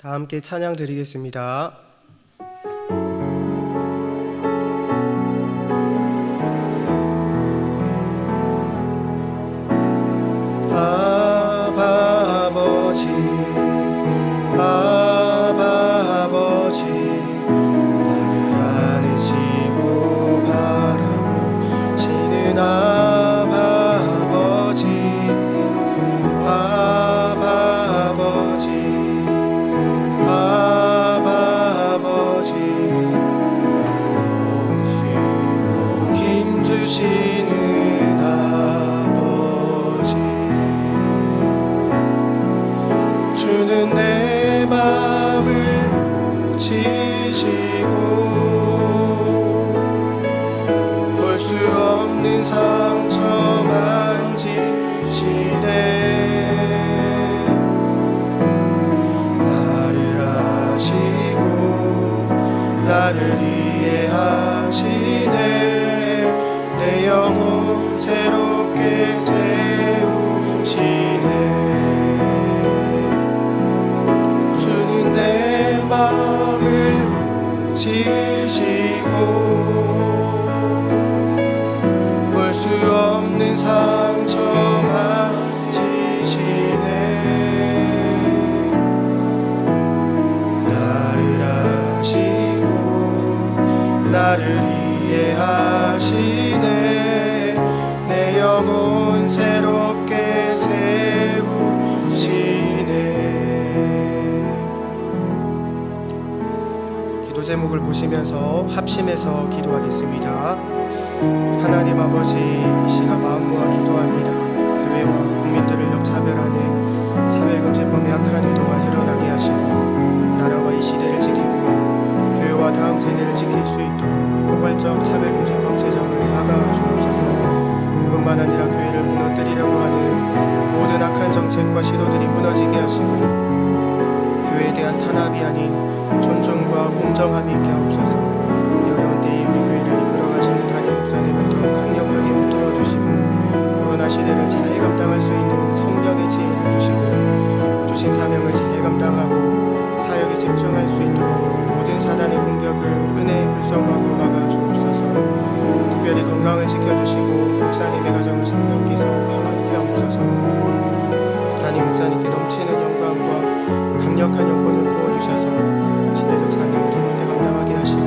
다 함께 찬양 드리겠습니다. 아바 아버지, 아바 아버지, 나를 안으시고 바라보시는 아바 아버지, 아바 아버지, 아바 아버지, 힘주시는 아버지, 주는 내 맘을 고치시고 볼 수 없는 상처 만지시네. 나를 아시고 나를 이해하시네. 내 영혼 새롭게 세우시네. 주는 내 마음을 고치시고 볼 수 없는 상처 만지시네. 나를 아시고 나를 이해하시네. 내 영혼 새롭게 세우시네. 기도 제목을 보시면서 합심해서 기도하겠습니다. 하나님 아버지, 이 시간 마음 모아 기도합니다. 교회와 국민들을 역차별하는 차별금지법의 악한 의도가 드러나게 하시고 나라와 이 시대를 지키고 교회와 다음 세대를 지킬 수 있도록 포괄적 차별금지법 제정을 막아주옵소서. 이뿐만 아니라 교회를 무너뜨리려고 하는 모든 악한 정책과 시도들이 무너지게 하시고 교회에 대한 탄압이 아닌 존중과 공정함이 있게 하옵소서. 이 어려운 때에 우리 교회를 이끌어가시는 담임 목사님을 더욱 강력하게 붙들어주시고 코로나 시대를 잘 감당할 수 있는 성령의 지혜를 주시고 주신 사명을 잘 감당하고 사역에 집중할 수 있도록 모든 사단의 공격을 은혜의 불성하고 막아주옵소서. 특별히 건강을 지켜주시고 목사님의 가정을 성령께서 평안케 하옵소서. 담임 목사님께 넘치는 영광과 강력한 영권을 부어주셔서 시대적 사명을 힘있게 감당하게 하시고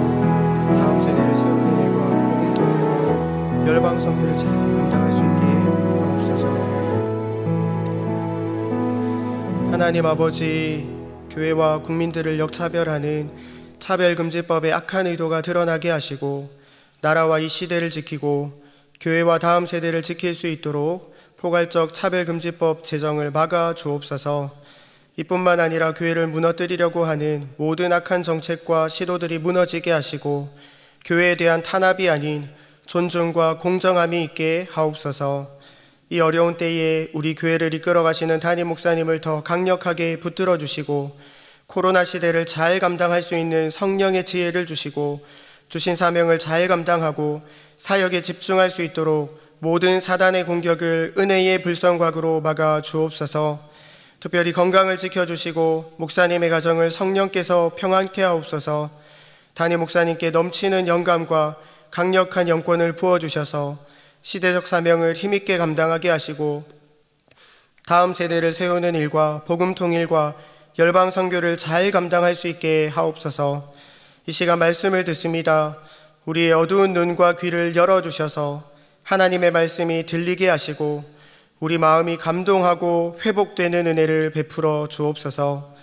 다음 세대를 세우는 일과 복음 통일과 열방 선교를 잘 감당할 수 있게 하옵소서. 하나님 아버지, 교회와 국민들을 역차별하는 차별금지법의 악한 의도가 드러나게 하시고 나라와 이 시대를 지키고 교회와 다음 세대를 지킬 수 있도록 포괄적 차별금지법 제정을 막아 주옵소서. 이뿐만 아니라 교회를 무너뜨리려고 하는 모든 악한 정책과 시도들이 무너지게 하시고 교회에 대한 탄압이 아닌 존중과 공정함이 있게 하옵소서. 이 어려운 때에 우리 교회를 이끌어가시는 담임 목사님을 더 강력하게 붙들어 주시고 코로나 시대를 잘 감당할 수 있는 성령의 지혜를 주시고 주신 사명을 잘 감당하고 사역에 집중할 수 있도록 모든 사단의 공격을 은혜의 불성곽으로 막아 주옵소서. 특별히 건강을 지켜주시고 목사님의 가정을 성령께서 평안케 하옵소서. 담임 목사님께 넘치는 영감과 강력한 영권을 부어주셔서 시대적 사명을 힘있게 감당하게 하시고 다음 세대를 세우는 일과 복음 통일과 열방 선교를 잘 감당할 수 있게 하옵소서. 이 시간 말씀을 듣습니다. 우리의 어두운 눈과 귀를 열어주셔서 하나님의 말씀이 들리게 하시고 우리 마음이 감동하고 회복되는 은혜를 베풀어 주옵소서.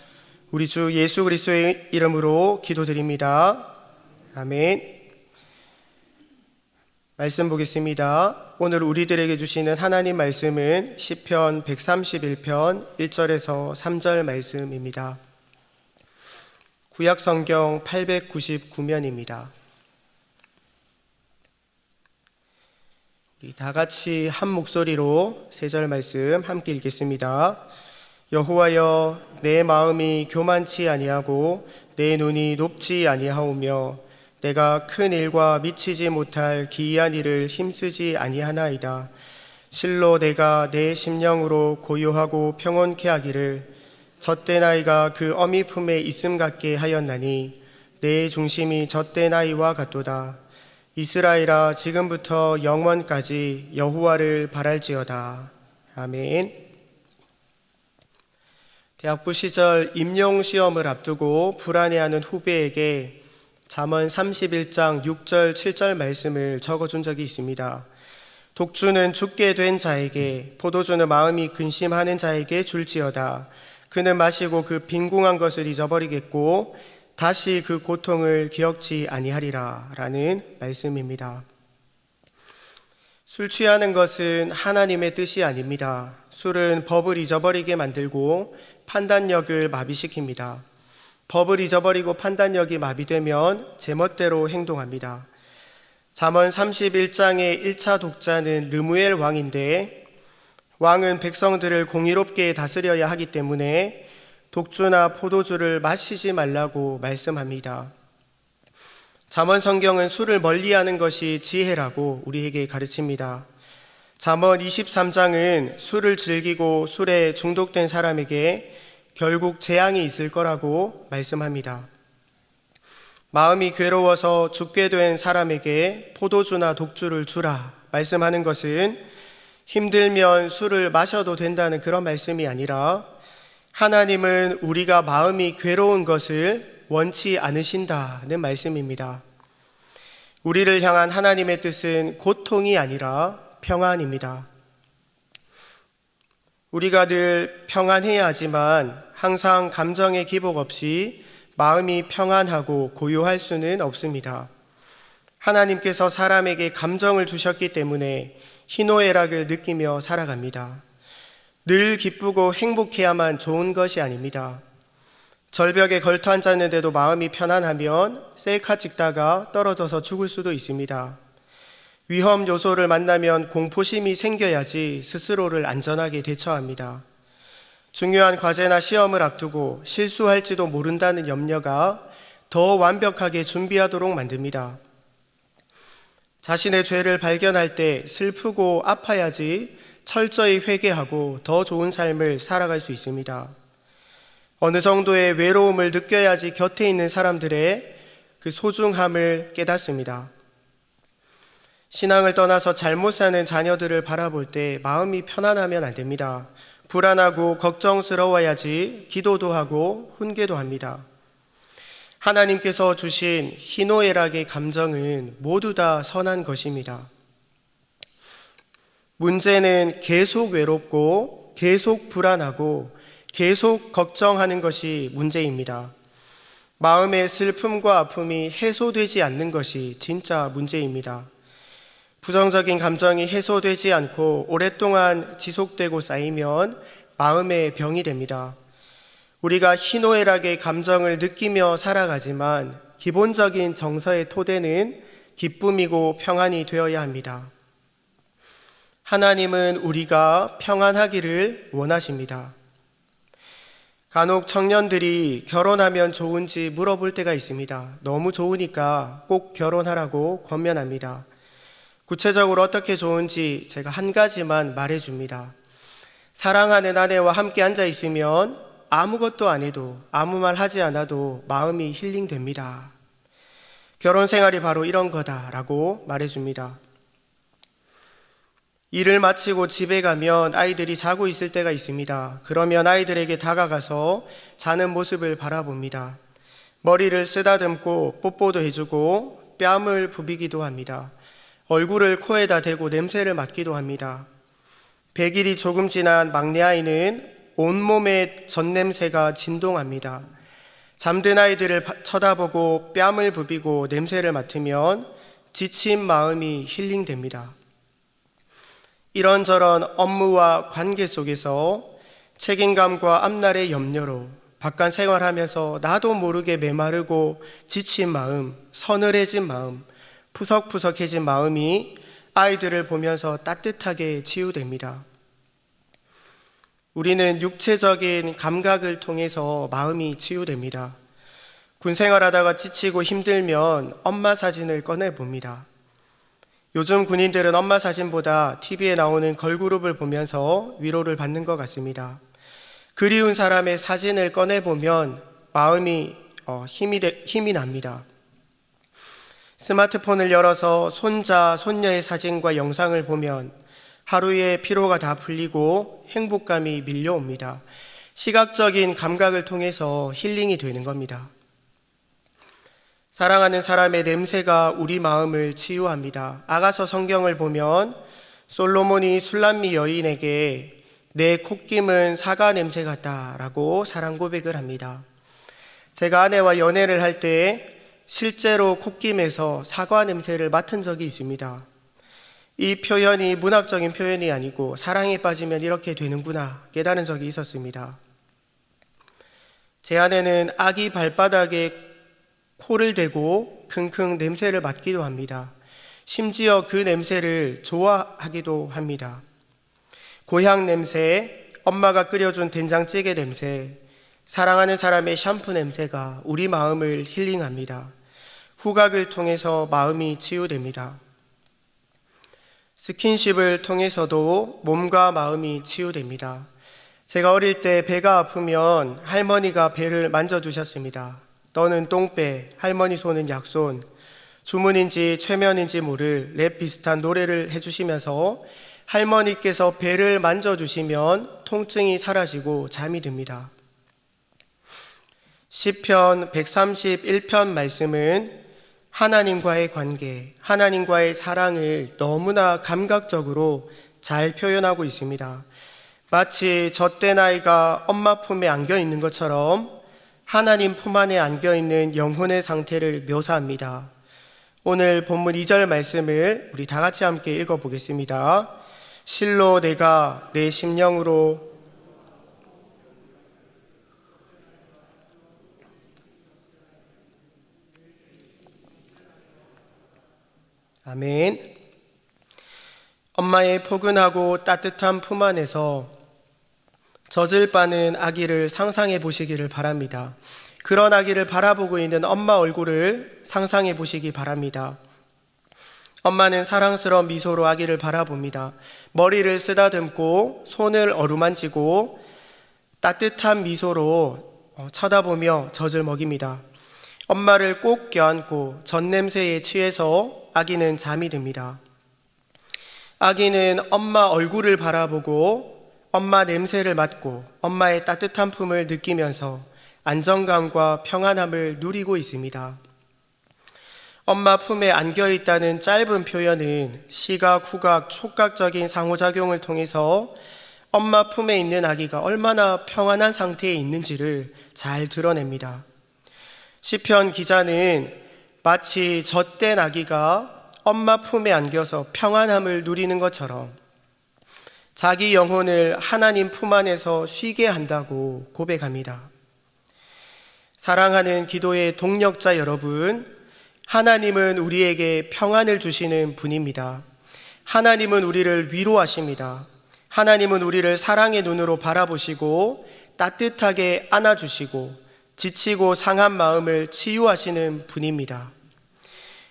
우리 주 예수 그리스도의 이름으로 기도드립니다. 아멘. 말씀 보겠습니다. 오늘 우리들에게 주시는 하나님 말씀은 시편 131편 1절에서 3절 말씀입니다. 구약 성경 899면입니다. 우리 다 같이 한 목소리로 3절 말씀 함께 읽겠습니다. 여호와여, 내 마음이 교만치 아니하고 내 눈이 높지 아니하오며 내가 큰 일과 미치지 못할 기이한 일을 힘쓰지 아니하나이다. 실로 내가 내 심령으로 고요하고 평온케 하기를 젖된 아이가 그 어미 품에 있음 같게 하였나니 내 중심이 젖된 아이와 같도다. 이스라엘아, 지금부터 영원까지 여호와를 바랄지어다. 아멘. 대학부 시절 임용 시험을 앞두고 불안해하는 후배에게 잠언 31장 6절 7절 말씀을 적어준 적이 있습니다. 독주는 죽게 된 자에게, 포도주는 마음이 근심하는 자에게 줄지어다. 그는 마시고 그 빈궁한 것을 잊어버리겠고 다시 그 고통을 기억지 아니하리라 라는 말씀입니다. 술 취하는 것은 하나님의 뜻이 아닙니다. 술은 법을 잊어버리게 만들고 판단력을 마비시킵니다. 법을 잊어버리고 판단력이 마비되면 제멋대로 행동합니다. 잠언 31장의 1차 독자는 르무엘 왕인데, 왕은 백성들을 공의롭게 다스려야 하기 때문에 독주나 포도주를 마시지 말라고 말씀합니다. 잠언 성경은 술을 멀리하는 것이 지혜라고 우리에게 가르칩니다. 잠언 23장은 술을 즐기고 술에 중독된 사람에게 결국 재앙이 있을 거라고 말씀합니다. 마음이 괴로워서 죽게 된 사람에게 포도주나 독주를 주라 말씀하는 것은 힘들면 술을 마셔도 된다는 그런 말씀이 아니라, 하나님은 우리가 마음이 괴로운 것을 원치 않으신다는 말씀입니다. 우리를 향한 하나님의 뜻은 고통이 아니라 평안입니다. 우리가 늘 평안해야 하지만 항상 감정의 기복 없이 마음이 평안하고 고요할 수는 없습니다. 하나님께서 사람에게 감정을 주셨기 때문에 희노애락을 느끼며 살아갑니다. 늘 기쁘고 행복해야만 좋은 것이 아닙니다. 절벽에 걸터 앉았는데도 마음이 편안하면 셀카 찍다가 떨어져서 죽을 수도 있습니다. 위험 요소를 만나면 공포심이 생겨야지 스스로를 안전하게 대처합니다. 중요한 과제나 시험을 앞두고 실수할지도 모른다는 염려가 더 완벽하게 준비하도록 만듭니다. 자신의 죄를 발견할 때 슬프고 아파야지 철저히 회개하고 더 좋은 삶을 살아갈 수 있습니다. 어느 정도의 외로움을 느껴야지 곁에 있는 사람들의 그 소중함을 깨닫습니다. 신앙을 떠나서 잘못 사는 자녀들을 바라볼 때 마음이 편안하면 안 됩니다. 불안하고 걱정스러워야지 기도도 하고 훈계도 합니다. 하나님께서 주신 희노애락의 감정은 모두 다 선한 것입니다. 문제는 계속 외롭고 계속 불안하고 계속 걱정하는 것이 문제입니다. 마음의 슬픔과 아픔이 해소되지 않는 것이 진짜 문제입니다. 부정적인 감정이 해소되지 않고 오랫동안 지속되고 쌓이면 마음의 병이 됩니다. 우리가 희노애락의 감정을 느끼며 살아가지만 기본적인 정서의 토대는 기쁨이고 평안이 되어야 합니다. 하나님은 우리가 평안하기를 원하십니다. 간혹 청년들이 결혼하면 좋은지 물어볼 때가 있습니다. 너무 좋으니까 꼭 결혼하라고 권면합니다. 구체적으로 어떻게 좋은지 제가 한 가지만 말해줍니다. 사랑하는 아내와 함께 앉아 있으면 아무것도 안 해도, 아무 말 하지 않아도 마음이 힐링됩니다. 결혼 생활이 바로 이런 거다라고 말해줍니다. 일을 마치고 집에 가면 아이들이 자고 있을 때가 있습니다. 그러면 아이들에게 다가가서 자는 모습을 바라봅니다. 머리를 쓰다듬고 뽀뽀도 해주고 뺨을 부비기도 합니다. 얼굴을 코에다 대고 냄새를 맡기도 합니다. 100일이 조금 지난 막내 아이는 온몸에 젖냄새가 진동합니다. 잠든 아이들을 쳐다보고 뺨을 부비고 냄새를 맡으면 지친 마음이 힐링됩니다. 이런저런 업무와 관계 속에서 책임감과 앞날의 염려로 바깥 생활하면서 나도 모르게 메마르고 지친 마음, 서늘해진 마음, 푸석푸석해진 마음이 아이들을 보면서 따뜻하게 치유됩니다. 우리는 육체적인 감각을 통해서 마음이 치유됩니다. 군 생활하다가 지치고 힘들면 엄마 사진을 꺼내봅니다. 요즘 군인들은 엄마 사진보다 TV에 나오는 걸그룹을 보면서 위로를 받는 것 같습니다. 그리운 사람의 사진을 꺼내보면 마음이 힘이 납니다. 스마트폰을 열어서 손자, 손녀의 사진과 영상을 보면 하루의 피로가 다 풀리고 행복감이 밀려옵니다. 시각적인 감각을 통해서 힐링이 되는 겁니다. 사랑하는 사람의 냄새가 우리 마음을 치유합니다. 아가서 성경을 보면 솔로몬이 술람미 여인에게 내 콧김은 사과 냄새 같다라고 사랑 고백을 합니다. 제가 아내와 연애를 할 때 실제로 콧김에서 사과 냄새를 맡은 적이 있습니다. 이 표현이 문학적인 표현이 아니고 사랑에 빠지면 이렇게 되는구나 깨달은 적이 있었습니다. 제 아내는 아기 발바닥에 코를 대고 킁킁 냄새를 맡기도 합니다. 심지어 그 냄새를 좋아하기도 합니다. 고향 냄새, 엄마가 끓여준 된장찌개 냄새, 사랑하는 사람의 샴푸 냄새가 우리 마음을 힐링합니다. 후각을 통해서 마음이 치유됩니다. 스킨십을 통해서도 몸과 마음이 치유됩니다. 제가 어릴 때 배가 아프면 할머니가 배를 만져주셨습니다. 너는 똥배, 할머니 손은 약손, 주문인지 최면인지 모를 랩 비슷한 노래를 해주시면서 할머니께서 배를 만져주시면 통증이 사라지고 잠이 듭니다. 시편 131편 말씀은 하나님과의 관계, 하나님과의 사랑을 너무나 감각적으로 잘 표현하고 있습니다. 마치 젖된 아이가 엄마 품에 안겨 있는 것처럼 하나님 품 안에 안겨 있는 영혼의 상태를 묘사합니다. 오늘 본문 2절 말씀을 우리 다 같이 함께 읽어보겠습니다. 실로 내가 내 심령으로 아멘. 엄마의 포근하고 따뜻한 품 안에서 젖을 빠는 아기를 상상해 보시기를 바랍니다. 그런 아기를 바라보고 있는 엄마 얼굴을 상상해 보시기 바랍니다. 엄마는 사랑스러운 미소로 아기를 바라봅니다. 머리를 쓰다듬고 손을 어루만지고 따뜻한 미소로 쳐다보며 젖을 먹입니다. 엄마를 꼭 껴안고 젖 냄새에 취해서 아기는 잠이 듭니다. 아기는 엄마 얼굴을 바라보고 엄마 냄새를 맡고 엄마의 따뜻한 품을 느끼면서 안정감과 평안함을 누리고 있습니다. 엄마 품에 안겨있다는 짧은 표현은 시각, 후각, 촉각적인 상호작용을 통해서 엄마 품에 있는 아기가 얼마나 평안한 상태에 있는지를 잘 드러냅니다. 시편 기자는 마치 젖된 아기가 엄마 품에 안겨서 평안함을 누리는 것처럼 자기 영혼을 하나님 품 안에서 쉬게 한다고 고백합니다. 사랑하는 기도의 동력자 여러분, 하나님은 우리에게 평안을 주시는 분입니다. 하나님은 우리를 위로하십니다. 하나님은 우리를 사랑의 눈으로 바라보시고 따뜻하게 안아주시고 지치고 상한 마음을 치유하시는 분입니다.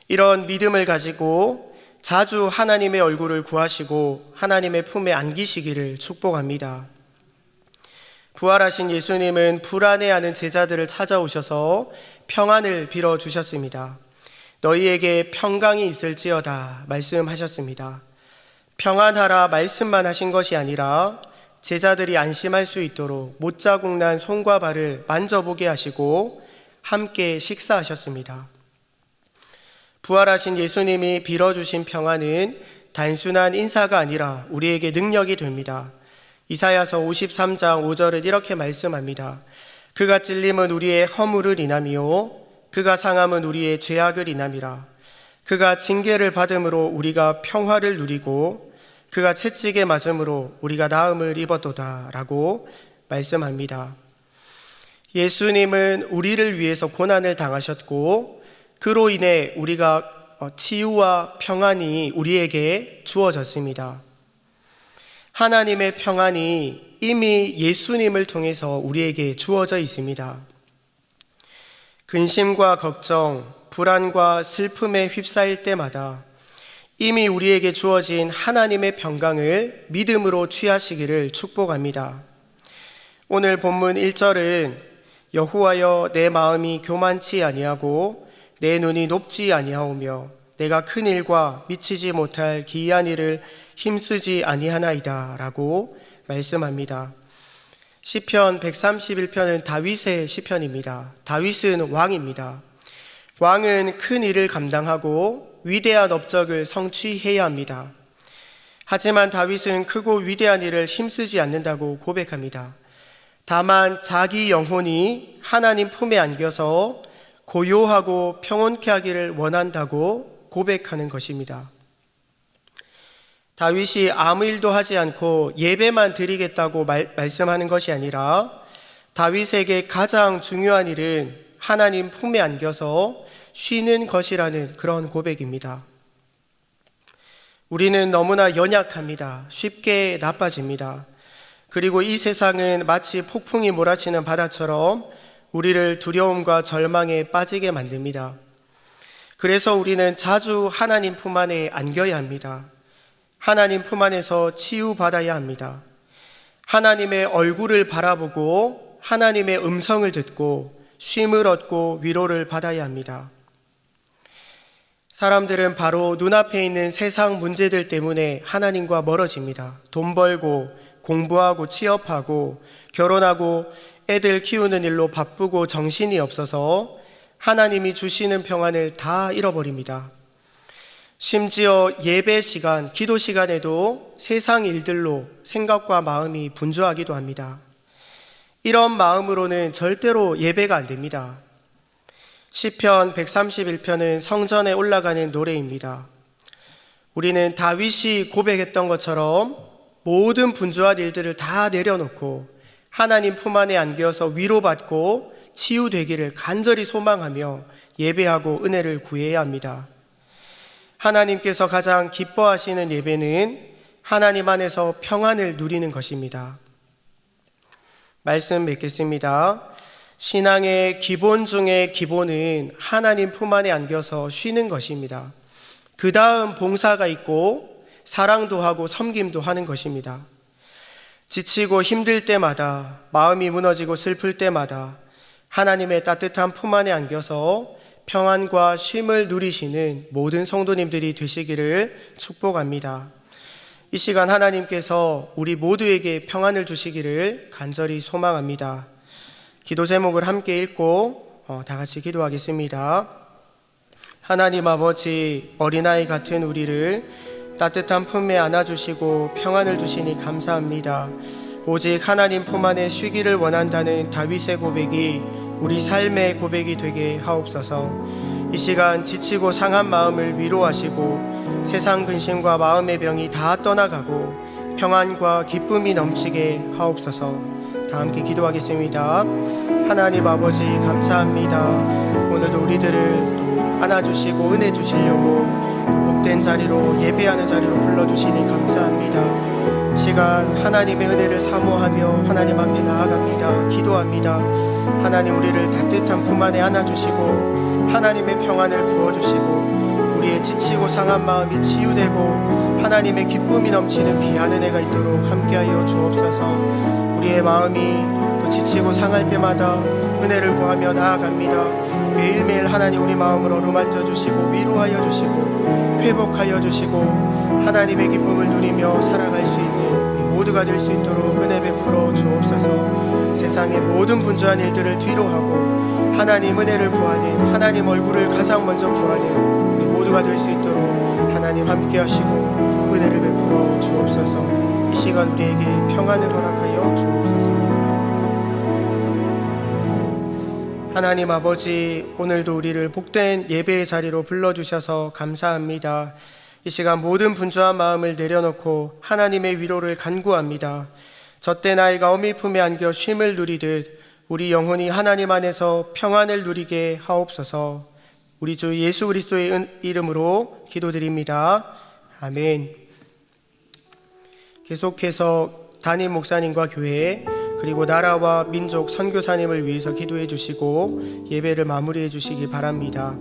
이런 믿음을 가지고 자주 하나님의 얼굴을 구하시고 하나님의 품에 안기시기를 축복합니다. 부활하신 예수님은 불안해하는 제자들을 찾아오셔서 평안을 빌어주셨습니다. 너희에게 평강이 있을지어다 말씀하셨습니다. 평안하라 말씀만 하신 것이 아니라 제자들이 안심할 수 있도록 못자국 난 손과 발을 만져보게 하시고 함께 식사하셨습니다. 부활하신 예수님이 빌어주신 평안은 단순한 인사가 아니라 우리에게 능력이 됩니다. 이사야서 53장 5절은 이렇게 말씀합니다. 그가 찔림은 우리의 허물을 인함이요 그가 상함은 우리의 죄악을 인함이라. 그가 징계를 받음으로 우리가 평화를 누리고 그가 채찍에 맞음으로 우리가 나음을 입었도다 라고 말씀합니다. 예수님은 우리를 위해서 고난을 당하셨고 그로 인해 우리가 치유와 평안이 우리에게 주어졌습니다. 하나님의 평안이 이미 예수님을 통해서 우리에게 주어져 있습니다. 근심과 걱정, 불안과 슬픔에 휩싸일 때마다 이미 우리에게 주어진 하나님의 평강을 믿음으로 취하시기를 축복합니다. 오늘 본문 1절은 여호와여 내 마음이 교만치 아니하고 내 눈이 높지 아니하오며 내가 큰 일과 미치지 못할 기이한 일을 힘쓰지 아니하나이다 라고 말씀합니다. 시편 131편은 다윗의 시편입니다. 다윗은 왕입니다. 왕은 큰 일을 감당하고 위대한 업적을 성취해야 합니다. 하지만 다윗은 크고 위대한 일을 힘쓰지 않는다고 고백합니다. 다만 자기 영혼이 하나님 품에 안겨서 고요하고 평온케 하기를 원한다고 고백하는 것입니다. 다윗이 아무 일도 하지 않고 예배만 드리겠다고 말씀하는 것이 아니라 다윗에게 가장 중요한 일은 하나님 품에 안겨서 쉬는 것이라는 그런 고백입니다. 우리는 너무나 연약합니다. 쉽게 나빠집니다. 그리고 이 세상은 마치 폭풍이 몰아치는 바다처럼 우리를 두려움과 절망에 빠지게 만듭니다. 그래서 우리는 자주 하나님 품 안에 안겨야 합니다. 하나님 품 안에서 치유받아야 합니다. 하나님의 얼굴을 바라보고 하나님의 음성을 듣고 쉼을 얻고 위로를 받아야 합니다. 사람들은 바로 눈앞에 있는 세상 문제들 때문에 하나님과 멀어집니다. 돈 벌고 공부하고 취업하고 결혼하고 애들 키우는 일로 바쁘고 정신이 없어서 하나님이 주시는 평안을 다 잃어버립니다. 심지어 예배 시간, 기도 시간에도 세상 일들로 생각과 마음이 분주하기도 합니다. 이런 마음으로는 절대로 예배가 안 됩니다. 시편 131편은 성전에 올라가는 노래입니다. 우리는 다윗이 고백했던 것처럼 모든 분주한 일들을 다 내려놓고 하나님 품 안에 안겨서 위로받고 치유되기를 간절히 소망하며 예배하고 은혜를 구해야 합니다. 하나님께서 가장 기뻐하시는 예배는 하나님 안에서 평안을 누리는 것입니다. 말씀 맺겠습니다. 신앙의 기본 중에 기본은 하나님 품 안에 안겨서 쉬는 것입니다. 그 다음 봉사가 있고 사랑도 하고 섬김도 하는 것입니다. 지치고 힘들 때마다, 마음이 무너지고 슬플 때마다 하나님의 따뜻한 품 안에 안겨서 평안과 쉼을 누리시는 모든 성도님들이 되시기를 축복합니다. 이 시간 하나님께서 우리 모두에게 평안을 주시기를 간절히 소망합니다. 기도 제목을 함께 읽고 다 같이 기도하겠습니다. 하나님 아버지, 어린아이 같은 우리를 따뜻한 품에 안아주시고 평안을 주시니 감사합니다. 오직 하나님 품 안에 쉬기를 원한다는 다윗의 고백이 우리 삶의 고백이 되게 하옵소서. 이 시간 지치고 상한 마음을 위로하시고 세상 근심과 마음의 병이 다 떠나가고 평안과 기쁨이 넘치게 하옵소서. 다 함께 기도하겠습니다. 하나님 아버지 감사합니다. 오늘도 우리들을 안아주시고 은혜 주시려고 복된 자리로 예배하는 자리로 불러주시니 감사합니다. 이 시간 하나님의 은혜를 사모하며 하나님 앞에 나아갑니다. 기도합니다. 하나님 우리를 따뜻한 품 안에 안아주시고 하나님의 평안을 부어주시고 우리의 지치고 상한 마음이 치유되고 하나님의 기쁨이 넘치는 귀한 은혜가 있도록 함께하여 주옵소서. 우리의 마음이 또 지치고 상할 때마다 은혜를 구하며 나아갑니다. 매일매일 하나님 우리 마음을 어루만져 주시고 위로하여 주시고 회복하여 주시고 하나님의 기쁨을 누리며 살아갈 수 있는 우리 모두가 될 수 있도록 은혜 베풀어 주옵소서. 세상의 모든 분주한 일들을 뒤로하고 하나님 은혜를 구하는, 하나님 얼굴을 가장 먼저 구하는 우리 모두가 될 수 있도록 하나님 함께 하시고 은혜를 베풀어 주옵소서. 이 시간 우리에게 평안을 허락하여 주옵소서. 하나님 아버지, 오늘도 우리를 복된 예배의 자리로 불러주셔서 감사합니다. 이 시간 모든 분주한 마음을 내려놓고 하나님의 위로를 간구합니다. 젖된 아이가 어미 품에 안겨 쉼을 누리듯 우리 영혼이 하나님 안에서 평안을 누리게 하옵소서. 우리 주 예수 그리스도의 이름으로 기도드립니다. 아멘. 계속해서 담임 목사님과 교회 그리고 나라와 민족 선교사님을 위해서 기도해 주시고 예배를 마무리해 주시기 바랍니다.